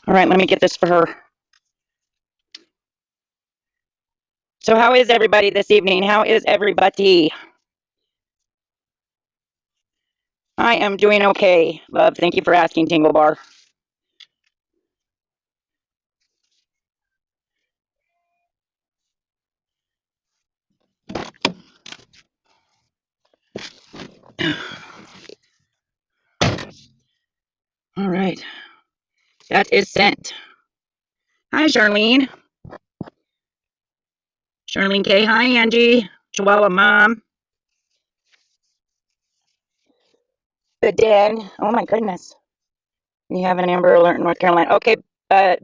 All right, let me get this for her. So how is everybody this evening? How is everybody? I am doing okay, love. Thank you for asking, Tingle Bar. All right, that is sent. Hi, Charlene. Charlene K. Hi, Angie. Chihuahua Mom. The dead. Oh my goodness. You have an Amber Alert in North Carolina. Okay, Beth,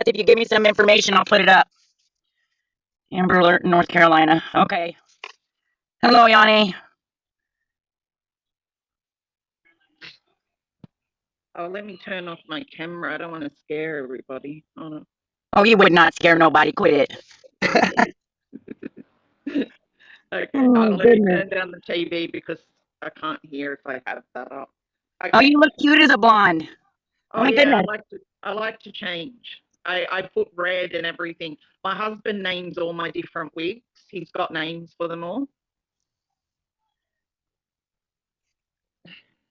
if you give me some information, I'll put it up. Amber Alert in North Carolina. Okay. Hello, Yanni. Oh, let me turn off my camera. I don't want to scare everybody. Oh, you would not scare nobody. Quit it. Okay, Oh, let me goodness. turn down the TV because I can't hear if I have that up. Oh, Okay. you look cute as a blonde. Oh Oh my yeah, goodness. I like to change. I put red and everything. My husband names all my different wigs. He's got names for them all.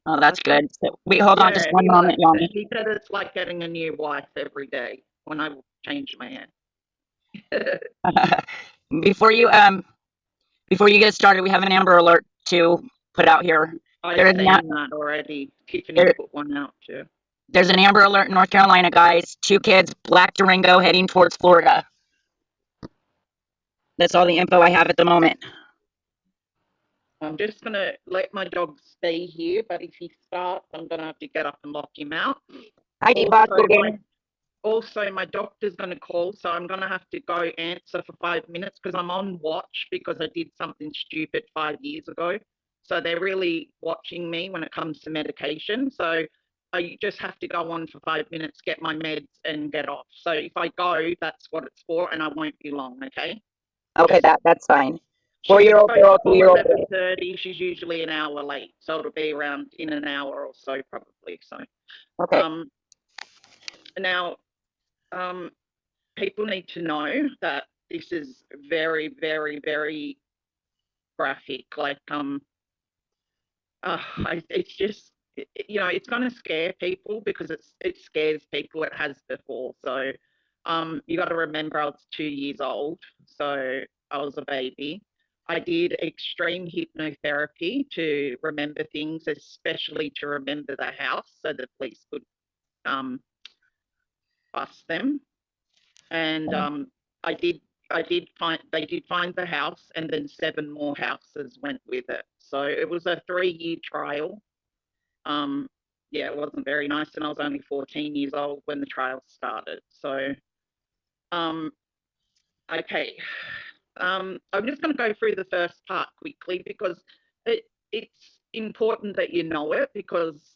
Oh, that's good. So, wait, hold on just Yeah, one he moment, likes it. Yanni. He said it's like getting a new wife every day when I change my hair. before you before you get started, we have an Amber Alert to put out here. I've There is not seen that already. Tiffany there, put one out too. there's an Amber Alert in North Carolina, guys. 2 kids, black Durango, heading towards Florida. That's all the info I have at the moment. I'm just going to let my dog stay here, but if he starts, I'm going to have to get up and lock him out. Hi, Boss Cooking. Also, my doctor's going to call, so I'm going to have to go answer for 5 minutes because I'm on watch because I did something stupid 5 years ago. So they're really watching me when it comes to medication. So I just have to go on for 5 minutes, get my meds, and get off. So if I go, that's what it's for, and I won't be long. Okay. Okay, that's fine. She was 4-year-old supposed girl, to call 2-year-old girl. 11:30. She's usually an hour late, so it'll be around in an hour or so, probably. So, Okay. um, now, um, people need to know that this is very, very, very graphic. Like, it's just, it's going to scare people because it scares people. It has before. So, you got to remember, I was 2 years old, so I was a baby. I did extreme hypnotherapy to remember things, especially to remember the house, so the police could um, bust them. And I did I did find they did find the house, and then 7 more houses went with it. So it was a 3-year trial. Um, yeah, it wasn't very nice, and I was only 14 years old when the trial started. So, um, okay, I'm just going to go through the first part quickly because it's important that you know it because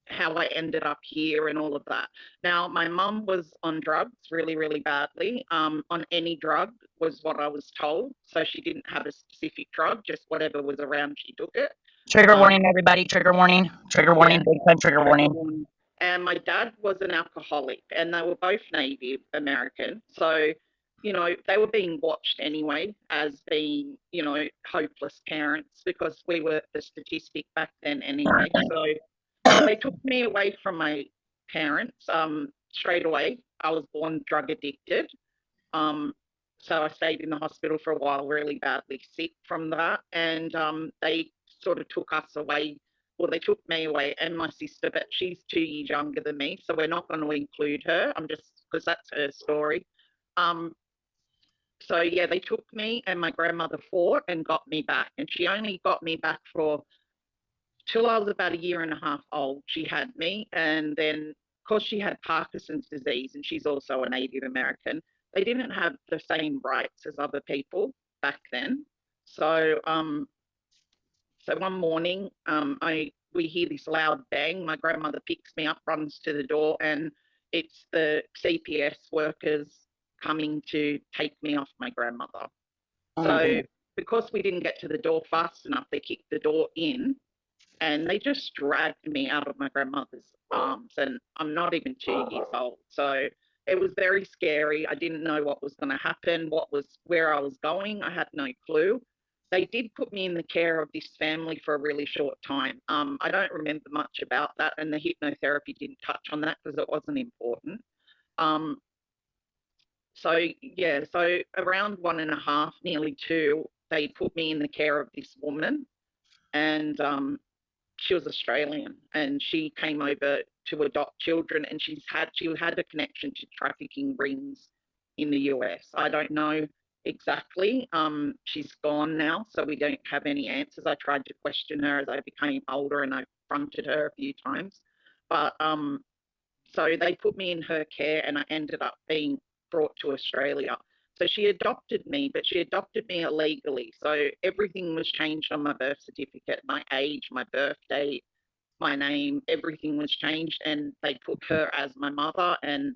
how I ended up here and all of that. Now, my mum was on drugs really, really badly. On any drug was what I was told. So she didn't have a specific drug, just whatever was around, she took it. Trigger Um, warning, everybody. Trigger warning. Trigger yeah, warning. Big time trigger warning. and my dad was an alcoholic, and they were both Native American. So, they were being watched anyway as being, hopeless parents because we were the statistic back then anyway. So they took me away from my parents straight away. I was born drug addicted. Um, so I stayed in the hospital for a while, really badly sick from that. And they sort of took us away. Well, they took me away and my sister, but she's 2 years younger than me. So we're not going to include her. I'm just, because that's her story. Um, so yeah, they took me and my grandmother fought and got me back. And she only got me back for till I was about a year and a half old. She had me. And then, because she had Parkinson's disease and she's also a Native American, they didn't have the same rights as other people back then. So, one morning, we hear this loud bang. My grandmother picks me up, runs to the door, and it's the CPS workers coming to take me off my grandmother. Oh my So, goodness. because we didn't get to the door fast enough, they kicked the door in, and they just dragged me out of my grandmother's arms, and I'm not even 2 years old. So it was very scary. I didn't know what was going to happen, where I was going. I had no clue. They did put me in the care of this family for a really short time. I don't remember much about that, and the hypnotherapy didn't touch on that because it wasn't important. Um, so yeah, so around 1.5, nearly two, they put me in the care of this woman, and she was Australian, and she came over to adopt children, and she had a connection to trafficking rings in the US. I don't know exactly. She's gone now, so we don't have any answers. I tried to question her as I became older, and I fronted her a few times, but so they put me in her care, and I ended up being brought to Australia. So she adopted me, but she adopted me illegally. So everything was changed on my birth certificate, my age, my birth date, my name, everything was changed. And they put her as my mother and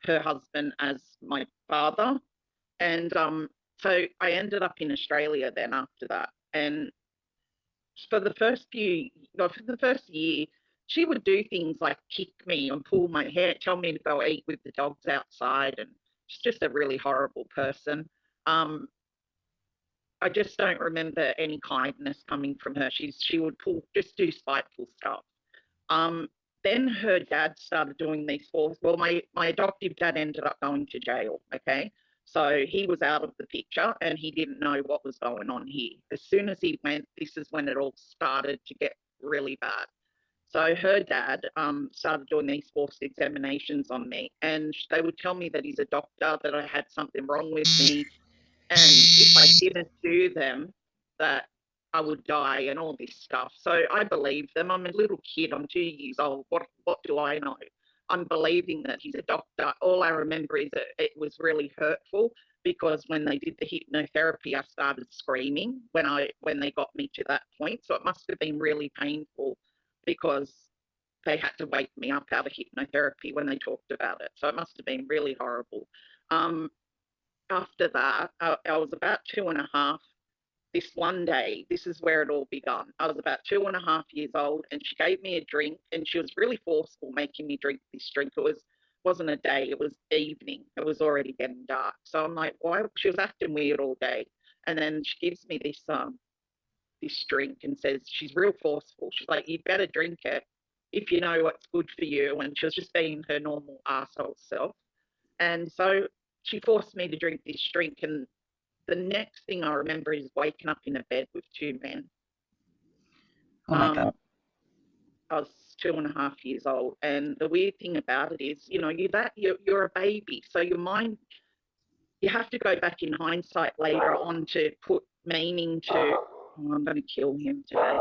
her husband as my father. And so I ended up in Australia then after that. And for the first few, for the first year, she would do things like kick me and pull my hair, tell me to go eat with the dogs outside, and she's just a really horrible person. Um, I just don't remember any kindness coming from her. She would just do spiteful stuff. Um, then her dad started doing these forced. Well, my adoptive dad ended up going to jail. Okay, so he was out of the picture, and he didn't know what was going on here. As soon as he went, this is when it all started to get really bad. So her dad started doing these forced examinations on me, and they would tell me that he's a doctor, that I had something wrong with me, and if I didn't do them, that I would die and all this stuff. So I believe them. I'm a little kid. I'm 2 years old. What do I know? I'm believing that he's a doctor. All I remember is that it was really hurtful because when they did the hypnotherapy, I started screaming when they got me to that point. So it must have been really painful because they had to wake me up out of hypnotherapy when they talked about it. So it must have been really horrible. Um, After that, I was about 2.5. This one day, this is where it all began. I was about 2.5 years old, and she gave me a drink, and she was really forceful making me drink this drink. Wasn't a day, it was evening. It was already getting dark. So I'm like, why? She was acting weird all day. And then she gives me this drink and says, she's real forceful. She's like, you better drink it if you know what's good for you. And she was just being her normal arsehole self. And so she forced me to drink this drink. And the next thing I remember is waking up in a bed with two men. Oh my God. I was 2.5 years old. And the weird thing about it is, you're a baby. So your mind, you have to go back in hindsight later on to put meaning to, oh, I'm going to kill him today.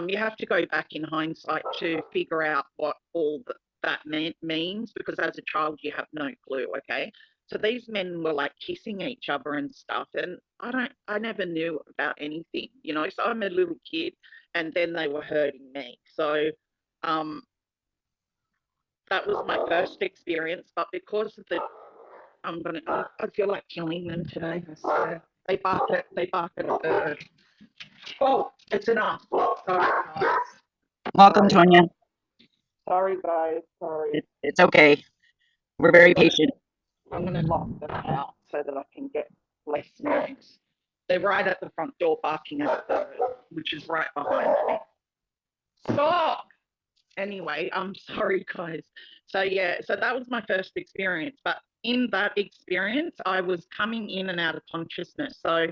You have to go back in hindsight to figure out what all that means, because as a child you have no clue. Okay, so these men were like kissing each other and stuff, and I never knew about anything, So I'm a little kid, and then they were hurting me. So um, that was my first experience. But because of the, I feel like killing them today. I swear. They bark at a bird. Oh, it's enough. Sorry, guys. Welcome, Sorry. Tonya. Sorry, guys. Sorry. It's okay. We're very I'm gonna patient. I'm gonna lock them out so that I can get less noise. They're right at the front door barking at a bird, which is right behind me. Stop! Anyway, I'm sorry, guys. So yeah, so that was my first experience. But in that experience, I was coming in and out of consciousness. So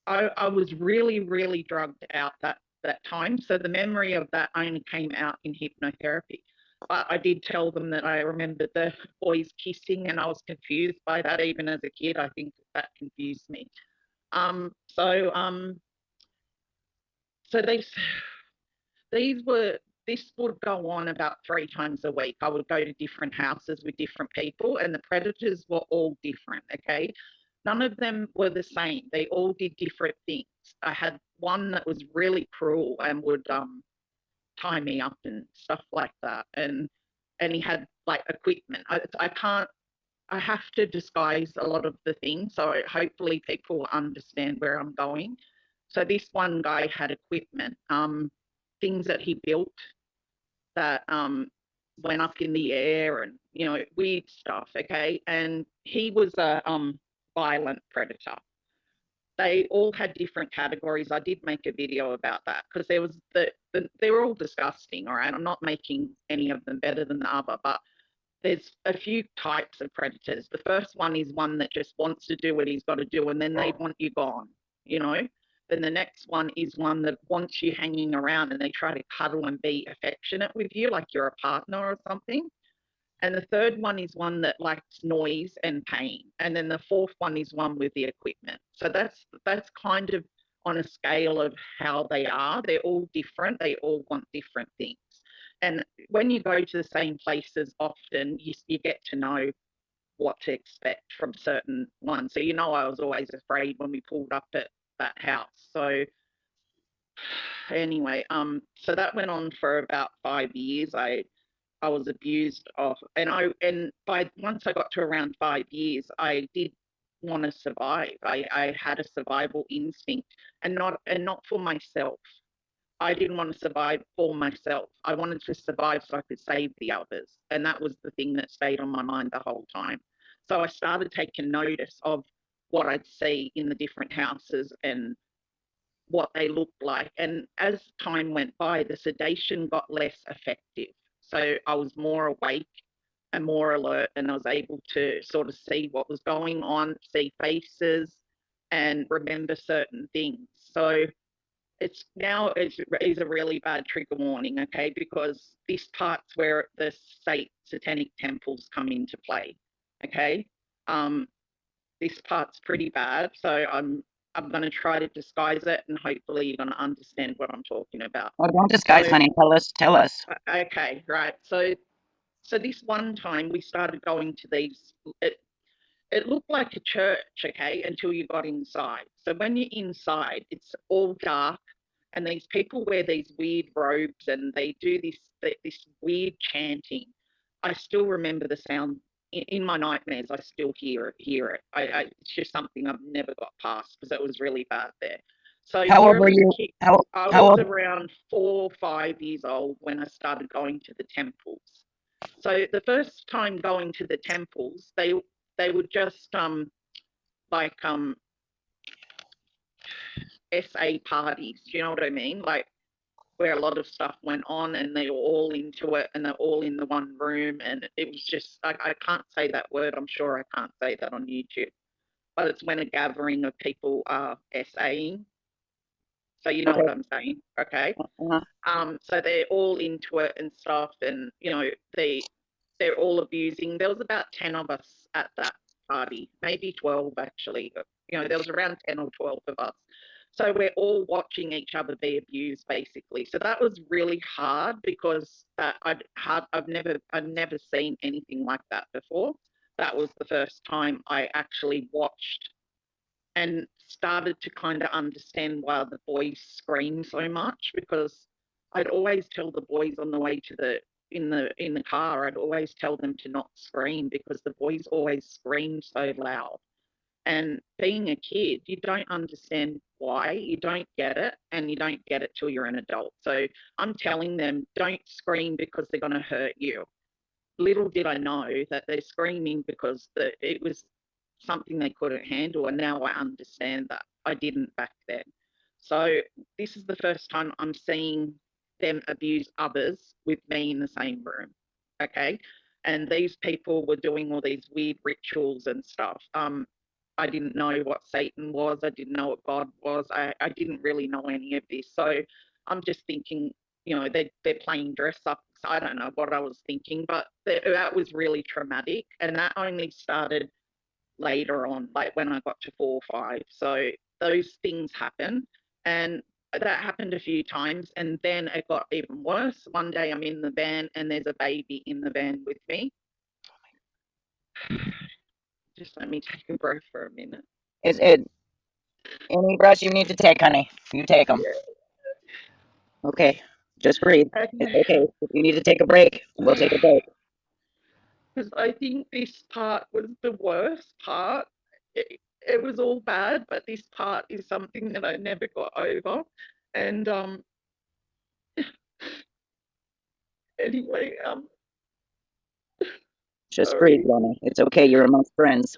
I was really, really drugged out that time. So the memory of that only came out in hypnotherapy. But I did tell them that I remembered the boys kissing, and I was confused by that even as a kid. I think that confused me. Um, so um, so these were this would go on about 3 times a week. I would go to different houses with different people, and the predators were all different. Okay, none of them were the same. They all did different things. I had one that was really cruel and would tie me up and stuff like that, and he had like equipment. I can't. I have to disguise a lot of the things, so hopefully people understand where I'm going. So this one guy had equipment. things that he built that went up in the air and, weird stuff, okay? And he was a violent predator. They all had different categories. I did make a video about that because there was they were all disgusting, all right? I'm not making any of them better than the other, but there's a few types of predators. The first one is one that just wants to do what he's got to do and then they want you gone, you know? Then the next one is one that wants you hanging around and they try to cuddle and be affectionate with you, like you're a partner or something. And the third one is one that likes noise and pain. And then the fourth one is one with the equipment. So that's kind of on a scale of how they are. They're all different. They all want different things. And when you go to the same places often, you get to know what to expect from certain ones. So, I was always afraid when we pulled up at that house. So anyway, so that went on for about 5 years. I was abused of, and by once I got to around 5 years, I did want to survive. I had a survival instinct, and not for myself. I didn't want to survive for myself. I wanted to survive so I could save the others, and that was the thing that stayed on my mind the whole time. So I started taking notice of what I'd see in the different houses and what they looked like. And as time went by, the sedation got less effective. So I was more awake and more alert, and I was able to sort of see what was going on, see faces, and remember certain things. So it's now is a really bad trigger warning, okay? Because this part's where the satanic temples come into play, okay? Um, this part's pretty bad, so I'm going to try to disguise it, and hopefully you're going to understand what I'm talking about. Oh, don't disguise, So, honey. Tell us. okay, right. So this one time we started going to these. It looked like a church, okay, until you got inside. So when you're inside, it's all dark, and these people wear these weird robes, and they do this weird chanting. I still remember the sound in my nightmares. I still hear it. It's just something I've never got past because it was really bad there. So How old you're a were little you? kid. How I how was old? around 4 or 5 years old when I started going to the temples. So the first time going to the temples, they would just like SA parties. Do you know what I mean? Like where a lot of stuff went on and they were all into it and they're all in the one room and it was just I can't say that word. I'm sure I can't say that on YouTube. But it's when a gathering of people are SAing. So you know Okay. what I'm saying, okay? Uh-huh. So they're all into it and stuff, and they're all abusing. There was about 10 of us at that party, maybe 12 actually. There was around 10 or 12 of us. So we're all watching each other be abused, basically. So that was really hard because I've never seen anything like that before. That was the first time I actually watched and started to kind of understand why the boys scream so much because I'd always tell the boys on the way to the car, I'd always tell them to not scream because the boys always scream so loud. And being a kid, you don't understand why, you don't get it, and you don't get it till you're an adult. So I'm telling them, don't scream because they're going to hurt you. Little did I know that they're screaming because it was something they couldn't handle. And now I understand that. I didn't back then. So this is the first time I'm seeing them abuse others with me in the same room. Okay. And these people were doing all these weird rituals and stuff. I didn't know what Satan was. I didn't know what God was. I didn't really know any of this. So I'm just thinking, they're playing dress up. So I don't know what I was thinking, but that was really traumatic. And that only started later on, like when I got to 4 or 5. So those things happen. And that happened a few times. And then it got even worse. One day I'm in the van and there's a baby in the van with me. Just let me take a breath for a minute. Is it any breaths you need to take, honey? You take them. Yeah. Okay. Just breathe. It's Okay. okay. If you need to take a break, we'll take a break. Because I think this part was the worst part. It was all bad, but this part is something that I never got over. And anyway, Just breathe, sorry. Lana. It's okay. You're amongst friends.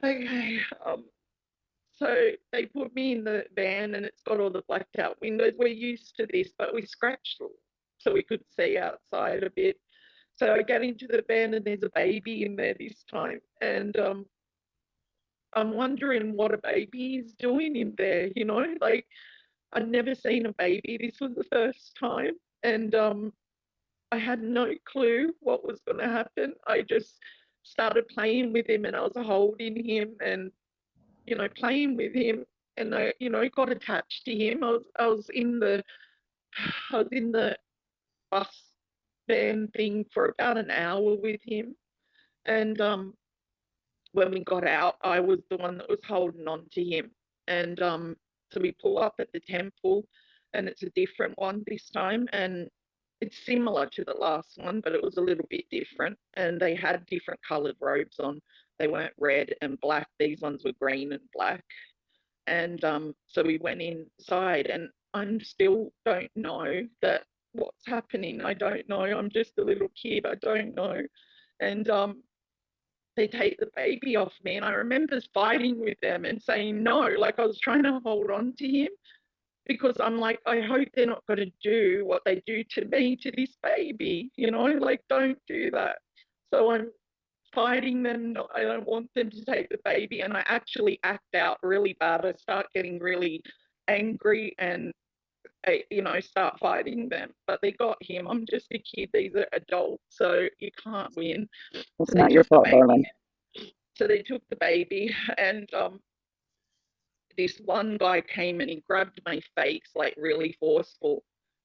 Okay. So they put me in the van and it's got all the blacked out windows. We're used to this, but we scratched them so we could see outside a bit. So I get into the van and there's a baby in there this time. And I'm wondering what a baby is doing in there, like I'd never seen a baby. This was the first time. And I had no clue what was going to happen. I just started playing with him and I was holding him and, playing with him. And I, got attached to him. I was in the, I was in the bus van thing for about an hour with him. And when we got out, I was the one that was holding on to him. And so we pull up at the temple, and it's a different one this time. And it's similar to the last one, but it was a little bit different. And they had different coloured robes on. They weren't red and black. These ones were green and black. And so we went inside, and I still don't know that what's happening. I don't know. I'm just a little kid. I don't know. And they take the baby off me. And I remember fighting with them and saying no, like I was trying to hold on to him because I'm like, I hope they're not going to do what they do to me, to this baby, like don't do that. So I'm fighting them. I don't want them to take the baby. And I actually act out really bad. I start getting really angry and start fighting them. But they got him. I'm just a kid. These are adults, so you can't win. It's So they not your took the fault, baby. darling. So they took the baby, and this one guy came and he grabbed my face like really forceful,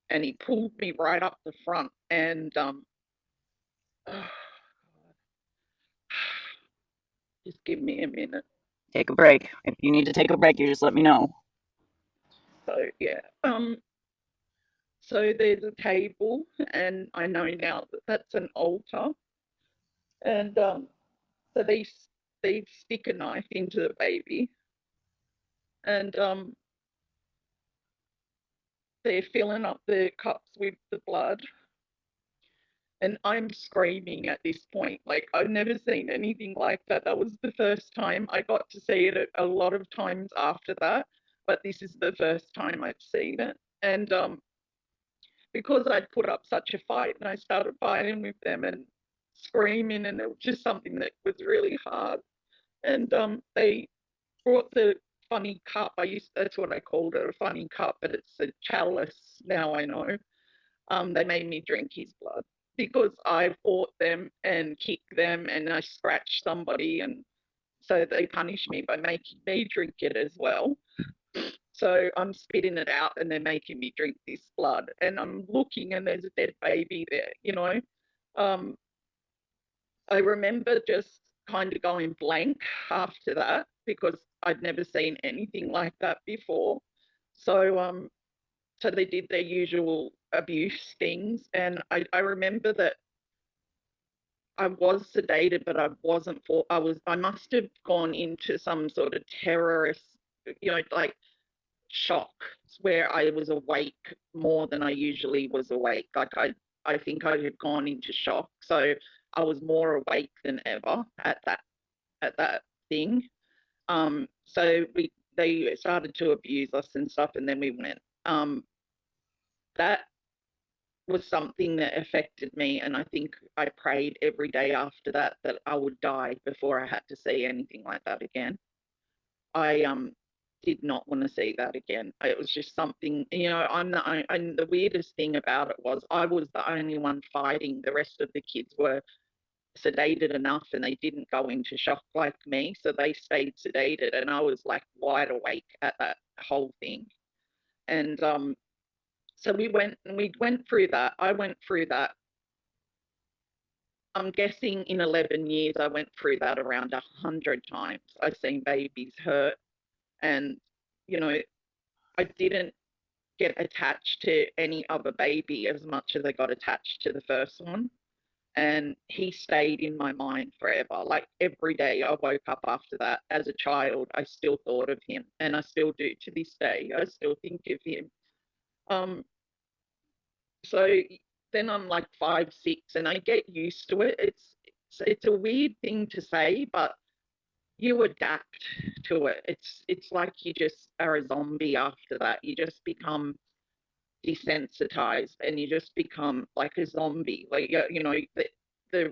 and he pulled me right up the front. And oh, just give me a minute. Take a break. If you need to take a break, you just let me know. So yeah, so there's a table, and I know now that that's an altar, and so they stick a knife into the baby, and they're filling up the cups with the blood. And I'm screaming at this point. Like, I've never seen anything like that. That was the first time. I got to see it a lot of times after that, but this is the first time I've seen it. And because I'd put up such a fight and I started fighting with them and screaming, and it was just something that was really hard. And they brought the funny cup. That's what I called it, a funny cup, but it's a chalice now, I know. They made me drink his blood because I fought them and kicked them and I scratched somebody. And so they punished me by making me drink it as well. So I'm spitting it out and they're making me drink this blood. And I'm looking and there's a dead baby there. Um, I remember just kind of going blank after that because I'd never seen anything like that before. So so they did their usual abuse things. And I remember that I was sedated, but I must have gone into some sort of terrorist, like shock where I was awake more than I usually was awake. Like I think I had gone into shock. So I was more awake than ever at that thing. So they started to abuse us and stuff, and then we went. That was something that affected me, and I think I prayed every day after that I would die before I had to see anything like that again. I did not want to see that again. It was just something, and the weirdest thing about it was I was the only one fighting. The rest of the kids were sedated enough and they didn't go into shock like me, so they stayed sedated, and I was like wide awake at that whole thing. And so we went through that. I went through that. I'm guessing in 11 years, I went through that around 100 times. I've seen babies hurt, and you know, I didn't get attached to any other baby as much as I got attached to the first one. And he stayed in my mind forever. Like every day I woke up after that as a child, I still thought of him, and I still do to this day. I still think of him. Um, So then I'm like 5, 6, and I get used to it. It's a weird thing to say, but you adapt to it. It's like you just are a zombie after that. You just become desensitized, and you just become like a zombie. Like the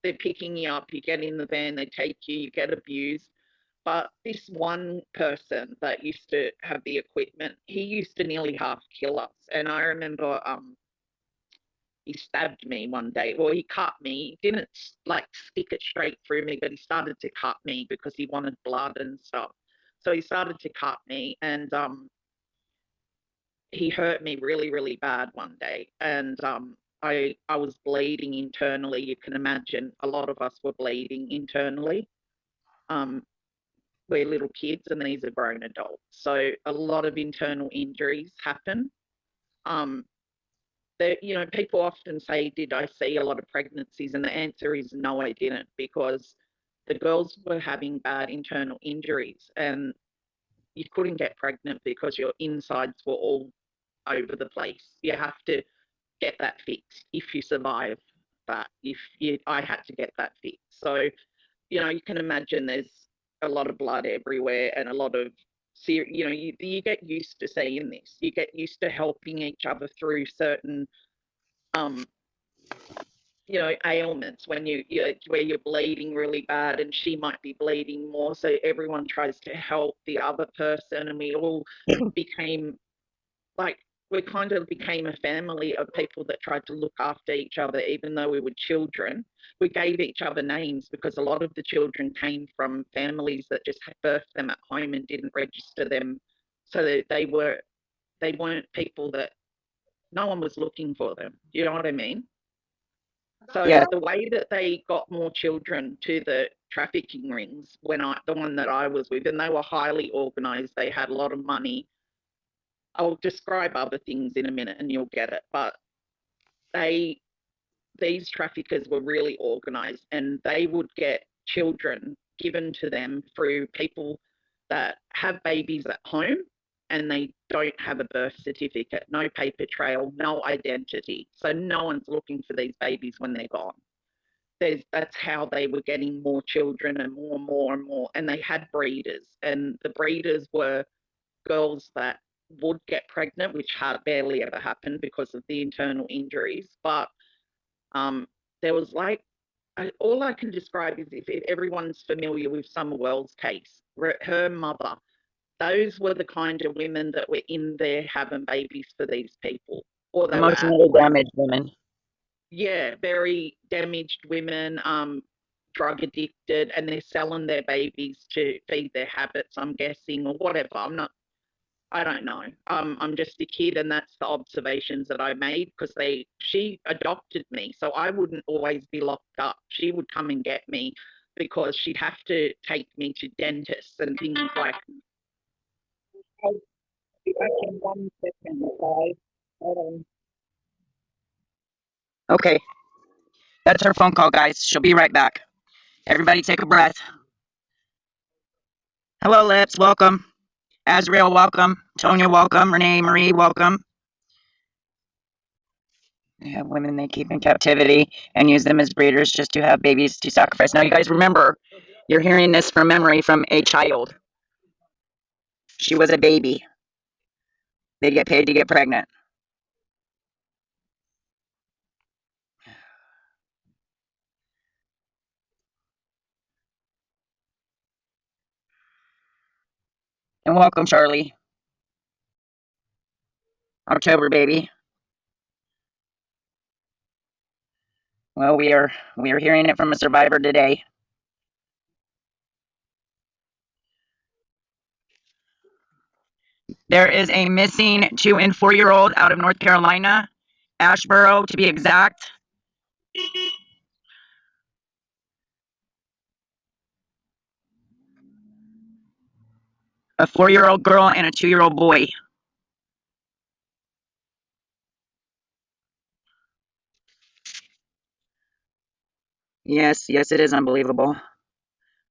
they're picking you up, you get in the van, they take you, you get abused. But this one person that used to have the equipment, he used to nearly half kill us. And I remember he stabbed me one day. Well, he cut me. He didn't like stick it straight through me, but he started to cut me because he wanted blood and stuff. So he started to cut me, and he hurt me really, really bad one day. And I was bleeding internally. You can imagine a lot of us were bleeding internally. Um, we're little kids, and these are grown adults. So a lot of internal injuries happen. Um, People often say, "Did I see a lot of pregnancies?" And the answer is no, I didn't, because the girls were having bad internal injuries, and you couldn't get pregnant because your insides were all over the place. You have to get that fixed if you survive that. I had to get that fixed. So you can imagine there's a lot of blood everywhere, and a lot of you get used to seeing this. You get used to helping each other through certain um ailments when where you're bleeding really bad, and she might be bleeding more, so everyone tries to help the other person, and we all became like we kind of became a family of people that tried to look after each other, even though we were children. We gave each other names because a lot of the children came from families that just birthed them at home and didn't register them, so that they weren't people that no one was looking for them. You know what I mean? So Yeah. the way that they got more children to the trafficking rings, the one that I was with, and they were highly organized, they had a lot of money. I'll describe other things in a minute and you'll get it. But they these traffickers were really organized, and they would get children given to them through people that have babies at home, and they don't have a birth certificate, no paper trail, no identity. So no one's looking for these babies when they're gone. That's how they were getting more children, and more and more and more. And they had breeders, and the breeders were girls that would get pregnant, which barely ever happened because of the internal injuries. But um, there was like, all I can describe is, if everyone's familiar with Summer Wells' case, her mother, those were the kind of women that were in there having babies for these people, or they were at Emotionally home. damaged women. Yeah, very damaged women, drug addicted, and they're selling their babies to feed their habits, I'm guessing, or whatever. I don't know. I'm just a kid, and that's the observations that I made, because she adopted me, so I wouldn't always be locked up. She would come and get me because she'd have to take me to dentists and things like. I'll be back in 1 second, guys. Hold on. Okay, that's her phone call, guys. She'll be right back. Everybody take a breath. Hello, Lips. Welcome. Azrael, welcome. Tonya, welcome. Renee Marie, welcome. They have women they keep in captivity and use them as breeders just to have babies to sacrifice. Now, you guys remember, you're hearing this from memory from a child. She was a baby. They'd get paid to get pregnant. And welcome, Charlie. October, baby. Well, we are hearing it from a survivor today. There is a missing 2 and 4-year-old out of North Carolina, Asheboro to be exact. A 4-year-old girl and a 2-year-old boy. Yes, yes, it is unbelievable.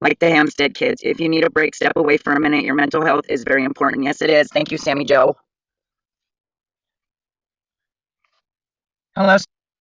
Like the Hampstead kids, if you need a break, step away for a minute. Your mental health is very important. Yes, it is. Thank you, Sammy Joe. Hello,